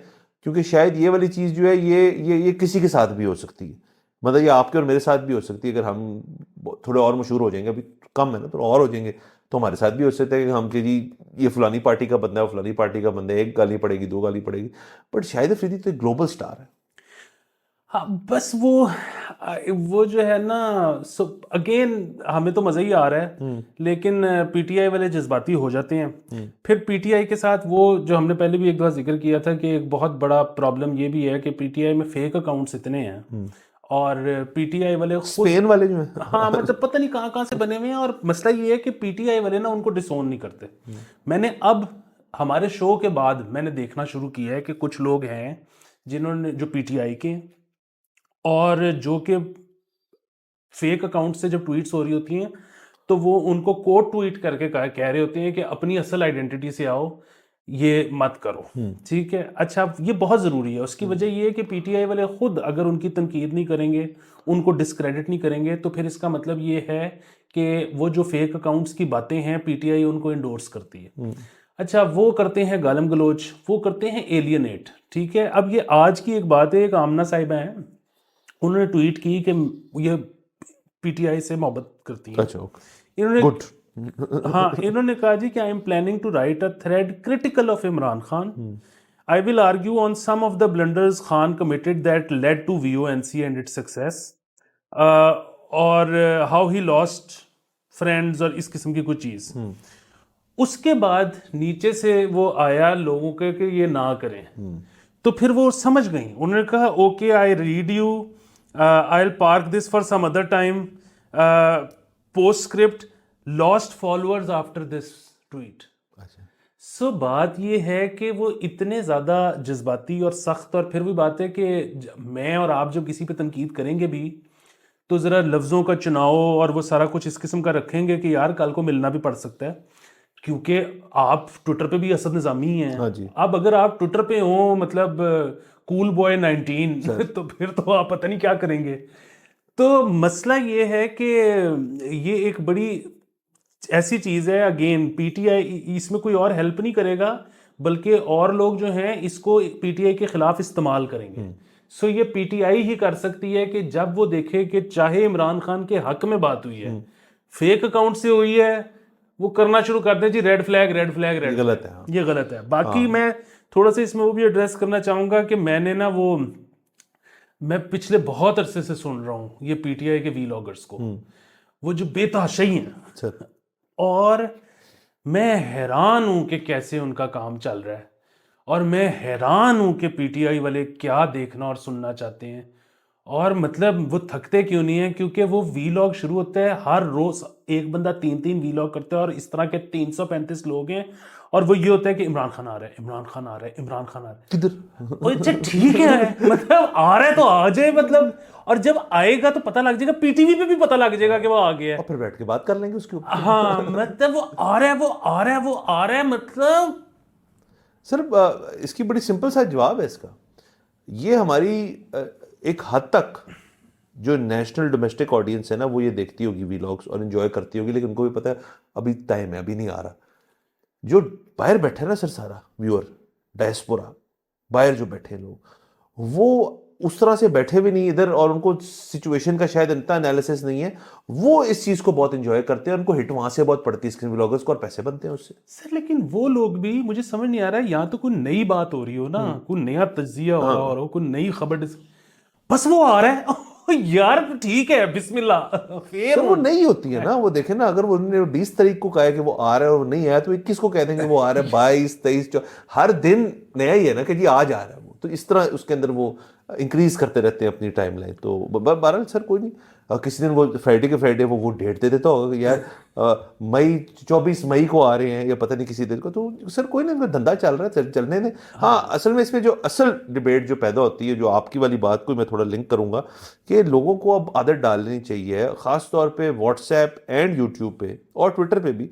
क्योंकि शायद ये वाली चीज़ जो है ये किसी के साथ भी हो सकती है। मतलब ये आपके और मेरे साथ भी हो सकती है, अगर हम थोड़े और मशहूर हो जाएंगे, अभी कम है ना, थोड़ा और हो जाएंगे तो हमारे साथ भी हो सकता है कि हम कि जी ये फलानी पार्टी का बंदा है, फलानी पार्टी का बंदा है, एक गाली पड़ेगी, दो गाली पड़ेगी। बट शाहिद अफरीदी तो एक ग्लोबल स्टार है। हाँ, बस वो जो है ना, अगेन हमें तो मज़ा ही आ रहा है, लेकिन पीटीआई वाले जज्बाती हो जाते हैं। फिर पीटीआई के साथ वो जो हमने पहले भी एक दफ़ा जिक्र किया था कि एक बहुत बड़ा प्रॉब्लम ये भी है कि पीटीआई में फेक अकाउंट्स इतने हैं, और पीटीआई वाले स्पेन वाले जो हैं हाँ मतलब पता नहीं कहाँ कहाँ से बने हुए हैं। और मसला ये है कि पीटीआई वाले ना उनको डिसोन नहीं करते। मैंने अब हमारे शो के बाद मैंने देखना शुरू किया है कि कुछ लोग हैं जिन्होंने जो पीटीआई के और जो कि फेक अकाउंट से जब ट्वीट्स हो रही होती हैं तो वो उनको कोट ट्वीट करके कह रहे होते हैं कि अपनी असल आइडेंटिटी से आओ, ये मत करो। ठीक है, अच्छा ये बहुत ज़रूरी है। उसकी वजह ये है कि पीटीआई वाले खुद अगर उनकी तनकीद नहीं करेंगे, उनको डिस्क्रेडिट नहीं करेंगे, तो फिर इसका मतलब ये है कि वो जो फेक अकाउंट्स की बातें हैं पीटीआई उनको इंडोर्स करती है। अच्छा, वो करते हैं गालम गलोच, वो करते हैं एलियनेट। ठीक है, अब ये आज की एक बात है, एक आमना साहिबा है, उन्होंने ट्वीट की कि ये पीटीआई से मोहब्बत करती हैं। अच्छा, इन्होंने गुड। हाँ, इन्होंने कहा जी कि I am planning to write a thread critical of Imran Khan. I will argue on some of the blunders Khan committed that led to VONC and its success, और हाउ ही लॉस्ट फ्रेंड्स और इस किस्म की कुछ चीज़। उसके बाद नीचे से वो आया लोगों के कि ये ना करें, तो फिर वो समझ गई। उन्होंने कहा okay, I read you, I will park this for some other time, postscript, lost followers after this tweet. So बात ये है कि वो इतने ज़्यादा जज्बाती और सख्त, और फिर भी बात है कि मैं और आप जब किसी पे तनकीद करेंगे भी तो ज़रा लफ्ज़ों का चुनाव और वो सारा कुछ इस किस्म का रखेंगे कि यार कल को मिलना भी पड़ सकता है, क्योंकि आप ट्विटर पे भी असद निज़ामी हैं। हाँ जी। अब अगर आप ट्विटर पे हो मतलब कूल बॉय 19 तो फिर तो आप पता नहीं क्या करेंगे। तो मसला ये है कि ये एक बड़ी ऐसी चीज़ है, अगेन पीटीआई इसमें कोई और हेल्प नहीं करेगा, बल्कि और लोग जो हैं इसको पीटीआई के खिलाफ इस्तेमाल करेंगे। सो ये पीटीआई ही कर सकती है कि जब वो देखे कि चाहे इमरान खान के हक में बात हुई है, फेक अकाउंट से हुई है, वो करना शुरू कर दें जी, red flag red flag red, गलत है। हाँ। ये गलत है। बाकी मैं थोड़ा सा इसमें वो भी एड्रेस करना चाहूंगा कि मैंने ना मैं पिछले बहुत अरसे से सुन रहा हूँ ये पीटीआई के वीलॉगर्स को, वो जो बेतहाशाई हैं, सर और मैं हैरान हूं कि कैसे उनका काम चल रहा है, और मैं हैरान हूं कि पीटीआई वाले क्या देखना और सुनना चाहते हैं, और मतलब वो थकते क्यों नहीं है, क्योंकि वो वीलॉग शुरू होता है हर रोज एक बंदा 3-3 वीलॉग करता है, और इस तरह के 335 लोग हैं, और वो ये होता है कि इमरान खान आ रहा है, इमरान खान आ रहा है, इमरान खान आ रहा है। किधर अच्छा ठीक है, मतलब आ रहा है तो आ जाए, मतलब, और जब आएगा तो पता लग जाएगा, पीटीवी पे भी पता लग जाएगा कि वो आ गया और है। फिर बैठ के बात कर लेंगे उसके ऊपर। हाँ मतलब वो आ रहा है, वो आ रहा है, वो आ रहा है, मतलब सर इसकी बड़ी सिंपल सा जवाब है इसका। ये हमारी एक हद तक जो नेशनल डोमेस्टिक ऑडियंस है ना, वो ये देखती होगी वीलॉग्स और एंजॉय करती होगी, लेकिन उनको भी पता है अभी टाइम है, अभी नहीं आ रहा। जो बाहर बैठे हैं ना सर, सारा व्यूअर डायस्पोरा, बाहर जो बैठे हैं लोग, वो उस तरह से बैठे भी नहीं इधर, और उनको सिचुएशन का शायद इतना एनालिसिस नहीं है, वो इस चीज को बहुत एंजॉय करते हैं, उनको हिट वहां से बहुत पड़ती है स्क्रीन व्लॉगर्स को, और पैसे बनते हैं उससे। सर लेकिन वो लोग भी, मुझे समझ नहीं आ रहा है, या तो कोई नई बात हो रही हो ना, कोई नया तज्जिया हो रहा हो, कोई नई खबर, बस वो आ रहा है यार ठीक है बिस्मिल्लाह फिर सर वो नहीं होती है ना, वो देखे ना, अगर वो उन्होंने 20 तारीख को कहा है कि वो आ रहा है और वो नहीं आया, तो 21 को कह देंगे वो आ रहा है, 22, 23, हर दिन नया ही है ना कि जी आज आ रहा है वो, तो इस तरह उसके अंदर वो इंक्रीज करते रहते हैं अपनी टाइमलाइन। तो बहरहाल सर कोई नहीं, किसी दिन वो फ्राइडे के फ्राइडे वो डेट दे देता होगा कि यार मई 24 मई को आ रहे हैं, या पता नहीं किसी दिन को, तो सर कोई नहीं, धंधा चल रहा है, चलने दें। हाँ असल में इसमें जो असल डिबेट जो पैदा होती है, जो आपकी वाली बात को मैं थोड़ा लिंक करूंगा, कि लोगों को अब आदत डालनी चाहिए, खास तौर पे व्हाट्सएप एंड यूट्यूब पे और ट्विटर पे भी,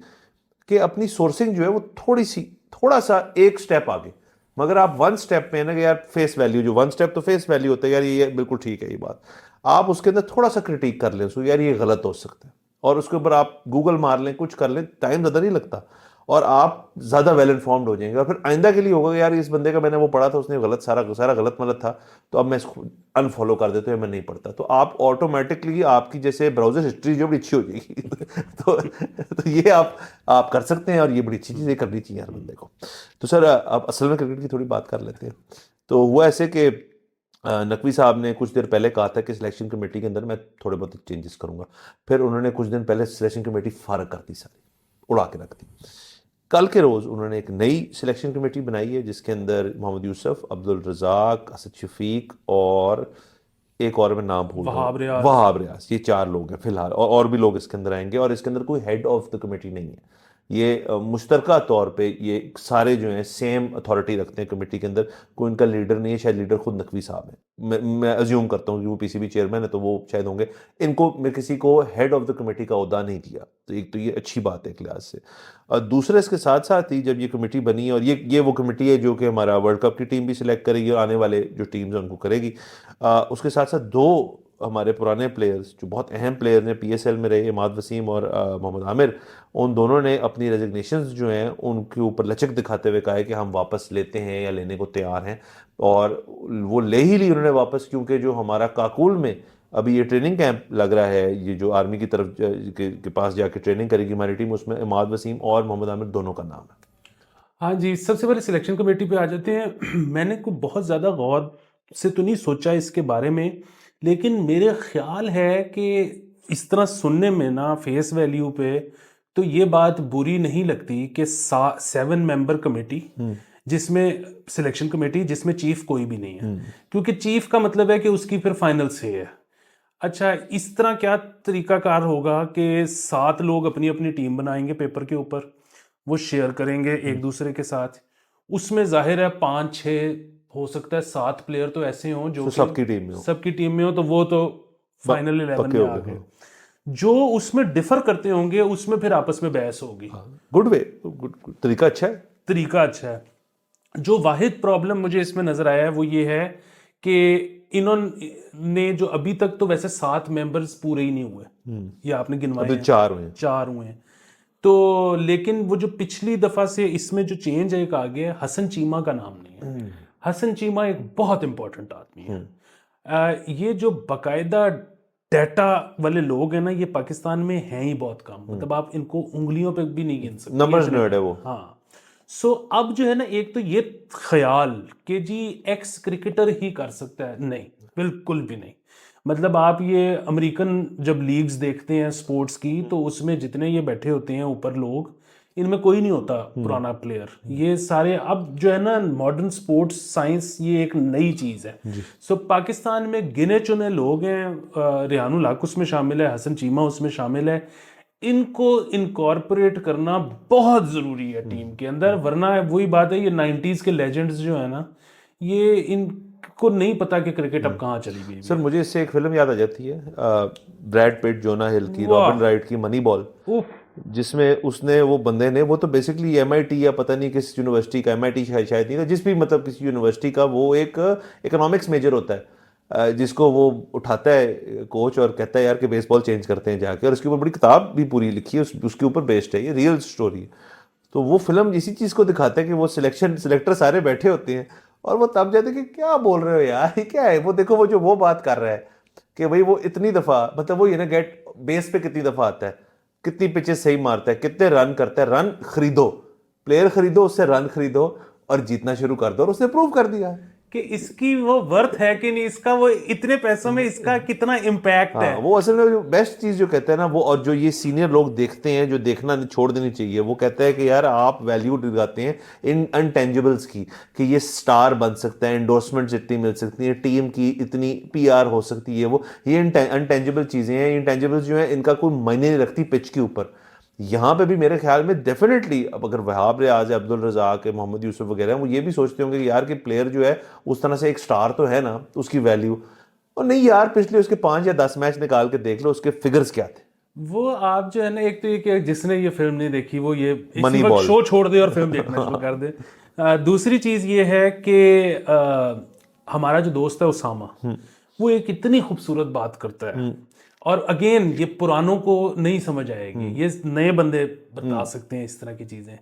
कि अपनी सोर्सिंग जो है वो थोड़ा सा एक स्टेप आगे। मगर आप वन स्टेप में ना कि यार फेस वैल्यू, जो वन स्टेप तो फेस वैल्यू होता है, यार ये बिल्कुल ठीक है ये बात, आप उसके अंदर थोड़ा सा क्रिटिक कर लें उसको, यार ये गलत हो सकता है, और उसके ऊपर आप गूगल मार लें, कुछ कर लें, टाइम ज़्यादा नहीं लगता, और आप ज़्यादा वेल इन्फॉर्म्ड हो जाएंगे, और फिर आइंदा के लिए होगा कि यार इस बंदे का मैंने वो पढ़ा था, उसने गलत सारा गलत मलत था, तो अब मैं इसको अनफॉलो कर देता हूँ, मैं नहीं पढ़ता, तो आप ऑटोमेटिकली आपकी जैसे ब्राउजर हिस्ट्री जो बड़ी अच्छी हो जाएगी तो ये आप कर सकते हैं, और ये बड़ी अच्छी चीज़ करनी चाहिए हर बंदे को। तो सर अब असल में क्रिकेट की थोड़ी बात कर लेते हैं। तो हुआ ऐसे कि नकवी साहब ने कुछ देर पहले कहा था कि सिलेक्शन कमेटी के अंदर मैं थोड़े बहुत चेंजेस करूंगा, फिर उन्होंने कुछ दिन पहले सिलेक्शन कमेटी फारग कर दी, सारी उड़ा के रख दी। कल के रोज़ उन्होंने एक नई सिलेक्शन कमेटी बनाई है, जिसके अंदर मोहम्मद यूसुफ, अब्दुल रज़ाक, असद शफीक और एक और मैं नाम भूल रहा हूँ, वहाब रियाज, ये 4 लोग हैं फिलहाल, और भी लोग इसके अंदर आएंगे, और इसके अंदर कोई हेड ऑफ द कमेटी नहीं है। ये मुश्तरका तौर पे ये सारे जो हैं सेम अथॉरिटी रखते हैं कमेटी के अंदर, कोई इनका लीडर नहीं है, शायद लीडर खुद नकवी साहब है, मैं अज्यूम करता हूँ कि वो पीसीबी चेयरमैन है, तो वो शायद होंगे। इनको मैं किसी को हेड ऑफ द कमेटी का ओहदा नहीं दिया, तो एक तो ये अच्छी बात है एक लिहाज से। और दूसरा इसके साथ साथ ही जब ये कमेटी बनी, और ये वो कमेटी है जो कि हमारा वर्ल्ड कप की टीम भी सिलेक्ट करेगी, और आने वाले जो टीम्स हैं उनको करेगी, उसके साथ साथ 2 हमारे पुराने प्लेयर्स जो बहुत अहम प्लेयर हैं पीएसएल में रहे, इमाद वसीम और मोहम्मद आमिर, उन दोनों ने अपनी रेजिग्नेशंस जो हैं उनके ऊपर लचक दिखाते हुए कहा है कि हम वापस लेते हैं या लेने को तैयार हैं, और वो ले ही ली उन्होंने वापस, क्योंकि जो हमारा काकुल में अभी ये ट्रेनिंग कैंप लग रहा है, ये जो आर्मी की तरफ के पास जाके ट्रेनिंग करेगी हमारी टीम, उसमें इमाद वसीम और मोहम्मद आमिर दोनों का नाम है। हाँ जी, सबसे पहले सिलेक्शन कमेटी पे आ जाते हैं। मैंने को बहुत ज़्यादा गौर से तो नहीं सोचा इसके बारे में, लेकिन मेरे ख्याल है कि इस तरह सुनने में ना फेस वैल्यू पे तो ये बात बुरी नहीं लगती कि 7 मेंबर कमेटी, जिसमें सिलेक्शन कमेटी जिसमें चीफ कोई भी नहीं है, क्योंकि चीफ का मतलब है कि उसकी फिर फाइनल से है। अच्छा, इस तरह क्या तरीकाकार होगा कि 7 लोग अपनी अपनी टीम बनाएंगे पेपर के ऊपर, वो शेयर करेंगे एक दूसरे के साथ, उसमें जाहिर है 5-6 हो सकता है 7 प्लेयर तो ऐसे हों जो सबकी टीम में हो, सबकी टीम में हो, तो वो तो फाइनल 11 में आ गए। जो उसमें डिफर करते होंगे उसमें फिर आपस में बहस होगी। गुड वे, गुड तरीका अच्छा है, तरीका अच्छा है। जो वाहिद प्रॉब्लम मुझे इसमें नजर आया है वो ये है कि इन्होंने जो अभी तक तो वैसे 7 मेंबर्स पूरे ही नहीं हुए, ये आपने गिनवाए हैं, 4 हुए हैं, तो लेकिन वो जो पिछली दफा से इसमें जो चेंज एक आ गया, हसन चीमा का नाम नहीं है। हसन चीमा एक बहुत इंपॉर्टेंट आदमी है। ये जो बाकायदा डाटा वाले लोग हैं ना, ये पाकिस्तान में हैं ही बहुत कम, मतलब आप इनको उंगलियों पे भी नहीं गिन सकते। नंबर्स नर्ड है वो। हाँ। सो अब जो है ना, एक तो ये ख्याल कि जी एक्स क्रिकेटर ही कर सकता है, नहीं, बिल्कुल भी नहीं। मतलब आप ये अमेरिकन जब लीग्स देखते हैं स्पोर्ट्स की, तो उसमें जितने ये बैठे होते हैं ऊपर लोग, इनमें कोई नहीं होता पुराना प्लेयर। ये सारे अब जो है ना, मॉडर्न स्पोर्ट्स साइंस ये एक नई चीज़ है। सो पाकिस्तान में गिने चुने लोग हैं, रेहानुल हक उसमें शामिल है, हसन चीमा उसमें शामिल है। इनको इनकॉर्पोरेट करना बहुत ज़रूरी है टीम के अंदर, वरना वही बात है, ये 90s के लेजेंड्स जो है ना, ये इनको नहीं पता कि क्रिकेट अब कहाँ चली गई। सर मुझे इससे एक फिल्म याद आ जाती है, ब्रैड पिट, जोना हिल की, रॉबिन राइट की मनी बॉल, जिसमें उसने वो बंदे ने, वो तो बेसिकली एमआईटी या पता नहीं किस यूनिवर्सिटी का, एमआईटी शायद नहीं था, जिस भी मतलब किसी यूनिवर्सिटी का, वो एक इकोनॉमिक्स मेजर होता है, जिसको वो उठाता है कोच और कहता है यार कि बेसबॉल चेंज करते हैं जाके, और उसके ऊपर बड़ी किताब भी पूरी लिखी है, उसके ऊपर बेस्ड है, ये रियल स्टोरी है। तो वो फिल्म इसी चीज़ को दिखाता है कि वो सिलेक्टर सारे बैठे होते हैं और वो तब जाते हैं कि क्या बोल रहे हो यार, ये क्या है, वो देखो वो जो वो बात कर रहा है कि भाई वो इतनी दफ़ा, मतलब वो ये ना गेट बेस पे कितनी दफ़ा आता है, कितनी पिचेस सही मारता है, कितने रन करता है, रन खरीदो, प्लेयर खरीदो, उससे रन खरीदो और जीतना शुरू कर दो, और उसने प्रूव कर दिया कि इसकी वो वर्थ है कि नहीं, इसका वो इतने पैसों में इसका कितना इम्पैक्ट है। वो असल में जो बेस्ट चीज जो कहते हैं ना वो, और जो ये सीनियर लोग देखते हैं, जो देखना छोड़ देनी चाहिए, वो कहता है कि यार आप वैल्यू दिखाते हैं इन अनटेंजिबल्स की, कि ये स्टार बन सकता है, एंडोर्समेंट्स इतनी मिल सकती है, टीम की इतनी पीआर हो सकती है, वो ये अनटेंजिबल चीजें हैं। इंटेंजिबल्स जो है इनका कोई मायने नहीं रखती पिच के ऊपर। यहाँ पे भी मेरे ख्याल में डेफिनेटली, अब अगर वहाब रियाज, अब्दुल रज़ाक, मोहम्मद यूसुफ वगैरह, वो ये भी सोचते होंगे कि यार कि प्लेयर जो है उस तरह से एक स्टार तो है ना, उसकी वैल्यू, और नहीं यार पिछले उसके 5 या 10 मैच निकाल के देख लो, उसके फिगर्स क्या थे। वो आप जो है ना, एक तो ये कि जिसने ये फिल्म नहीं देखी वो ये इसी मनी वक्त बॉल शो छोड़ दे और फिल्म देखना शुरू कर दे। दूसरी चीज़ ये है कि हमारा जो दोस्त है उसामा, वो एक इतनी खूबसूरत बात करता है, और अगेन ये पुरानों को नहीं समझ आएगी, ये नए बंदे बता सकते हैं इस तरह की चीज़ें,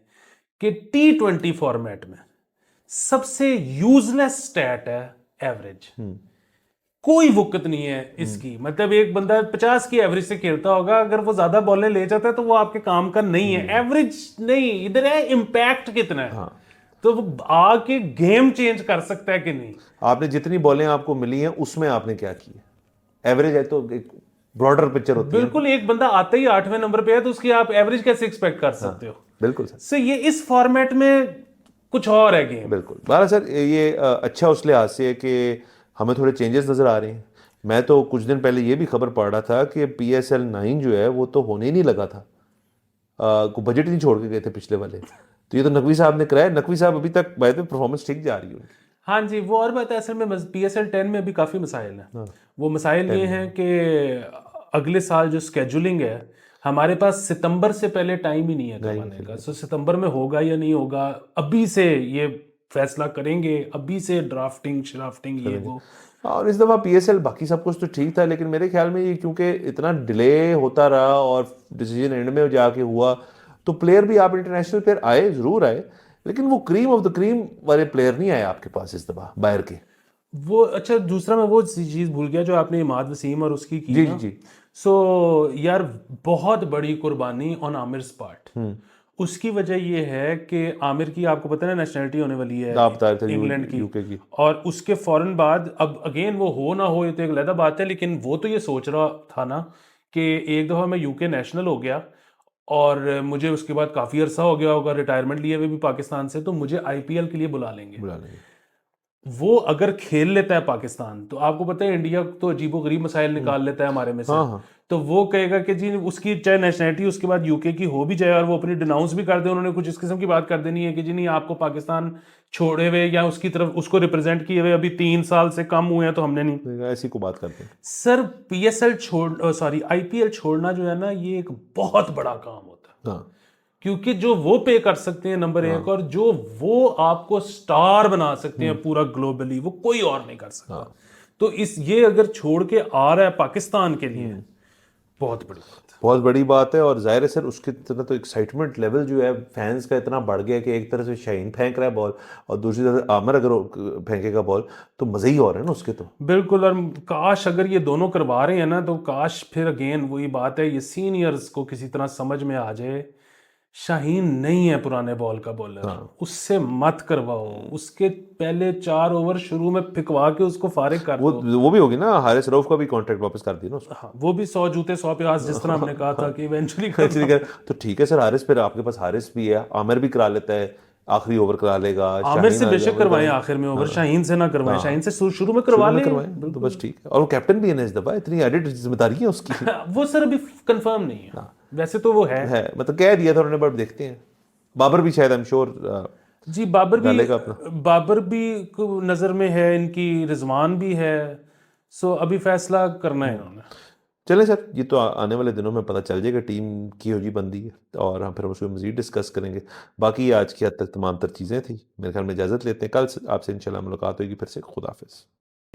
कि T20 फॉर्मेट में सबसे यूजलेस स्टैट है एवरेज। कोई वुकत नहीं है इसकी, मतलब एक बंदा 50 की एवरेज से खेलता होगा, अगर वो ज्यादा बॉलें ले जाता है तो वो आपके काम का नहीं है। एवरेज नहीं, इधर है इम्पैक्ट कितना है। तो वो आके गेम चेंज कर सकता है कि नहीं। आपने जितनी बॉलें आपको मिली हैं उसमें आपने क्या किया, एवरेज है तो एक ब्रॉडर पिक्चर होती है। बिल्कुल, एक बंदा आते ही 8वें नंबर पे है तो उसकी आप एवरेज कैसे एक्सपेक्ट कर सकते हो। बिल्कुल सर। सो ये इस फॉर्मेट में कुछ और है गेम। बिल्कुल बारा सर, ये अच्छा उस लिहाज से है कि हमें थोड़े चेंजेस नज़र आ रहे हैं। मैं तो कुछ दिन पहले ये भी खबर पढ़ रहा था कि PSL 9 जो है वो तो होने ही नहीं लगा था, को बजट नहीं छोड़ के गए थे पिछले वाले, तो ये तो नकवी साहब ने कराया। नकवी साहब अभी तक बाय द परफॉर्मेंस ठीक जा रही है उनकी। हाँ जी, वो और बात है, असल में PSL 10 में भी काफ़ी मसाइल हैं। वो मसाइल ये हैं कि अगले साल जो स्केजुलिंग है, हमारे पास सितंबर से पहले टाइम ही नहीं है करवाने का। सो सितंबर में होगा या नहीं होगा, अभी से ये फैसला करेंगे, अभी से ड्राफ्टिंग शराफ्टिंग ये वो। और इस दफ़ा PSL बाकी सब कुछ तो ठीक था, लेकिन मेरे ख्याल में ये क्योंकि इतना डिले होता रहा और डिसीजन एंड में जाके हुआ, तो प्लेयर भी, आप इंटरनेशनल प्लेयर आए, ज़रूर आए, लेकिन वो क्रीम ऑफ द क्रीम वाले प्लेयर नहीं आए आपके पास इस दफ़ा बाहर के। वो अच्छा, दूसरा मैं वो चीज़ भूल गया जो आपने इमाद वसीम और उसकी की जी ना। जी। सो यार बहुत बड़ी कुर्बानी ऑन आमिर पार्ट। उसकी वजह ये है कि आमिर की आपको पता है ना नेशनलिटी होने वाली है आप बता रहे थे इंग्लैंड की, UK की, और उसके फौरन बाद, अब अगेन वो हो ना हो ये तो एक अलग बात है, लेकिन वो तो ये सोच रहा था ना कि एक दफ़ा मैं UK नेशनल हो गया और मुझे उसके बाद काफ़ी अरसा हो गया होगा रिटायरमेंट लिए हुए भी पाकिस्तान से, तो मुझे IPL के लिए बुला लेंगे। वो अगर खेल लेता है पाकिस्तान, तो आपको पता है इंडिया तो अजीबोगरीब मसाइल निकाल लेता है हमारे में से। तो वो कहेगा कि जी उसकी चाहे नेशनलिटी उसके बाद UK की हो भी जाए और वो अपनी डिनाउंस भी कर दे, उन्होंने कुछ इस किस्म की बात कर देनी है कि जी नहीं, आपको पाकिस्तान छोड़े हुए या उसकी तरफ उसको रिप्रेजेंट किए हुए अभी 3 साल से कम हुए हैं, तो हमने नहीं, ऐसी को बात करते हैं। सर IPL छोड़ना जो है ना, ये एक बहुत बड़ा काम होता है। क्योंकि जो वो पे कर सकते हैं नंबर 1, और जो वो आपको स्टार बना सकते हैं पूरा ग्लोबली, वो कोई और नहीं कर सकता। तो ये अगर छोड़ के आ रहा है पाकिस्तान के लिए, बहुत बड़ी बात है। बहुत बड़ी बात है। और जाहिर है सर उसकी तरह तो एक्साइटमेंट लेवल जो है फैंस का इतना बढ़ गया कि एक तरह से शाहीन फेंक रहा है बॉल और दूसरी तरफ आमिर अगर फेंकेगा बॉल तो मज़े ही और है ना उसके तो। बिल्कुल। और काश अगर ये दोनों करवा रहे हैं ना, तो काश फिर अगेन वही बात है, ये सीनियर्स को किसी तरह समझ में आ जाए। शाहीन नहीं है पुराने बॉल का बॉलर, उससे मत करवाओ। उसके पहले 4 ओवर शुरू में फिकवा के उसको फारिग कर दो। वो भी होगी ना, हारिस रऊफ का भी कॉन्ट्रैक्ट वापस कर दिया ना उसको। हाँ, वो भी 100 जूते 100 प्याज, जिस तरह हमने कहा था कि इवेंचुअली Actually तो ठीक है सर, हारिस फिर आपके पास हारिस भी है, आमिर भी करा लेता है, आखिरी ओवर करा लेगा, आमिर शाहीन से बेशक ओवर करवाएं कराए। आखिर में ओवर, शाहीन से ना करवाएं। शाहीन से शुरू में शुरू करवा में लें। करवाएं तो बस ठीक है। और वो कैप्टन भी है ना इस दफा, इतनी एडिट जिम्मेदारी है उसकी। वो सर अभी कंफर्म नहीं है, वैसे तो वो है। मतलब कह दिया था उन्होंने, बट देखते हैं। बाबर भी शायद, आई एम श्योर जी डालेगा अपना। बाबर भी नज़र में है इनकी, रिजवान भी है। सो अभी फैसला करना है इन्होंने। चलें सर, ये तो आने वाले दिनों में पता चल जाएगा टीम की हो जी बंदी है, और हम फिर उसको मजीद डिस्कस करेंगे। बाकी आज की हद तक तमाम तर चीज़ें थी। मेरे ख्याल में इजाज़त लेते हैं, कल आपसे इंशाल्लाह मुलाकात होगी फिर से। खुदा हाफिज़।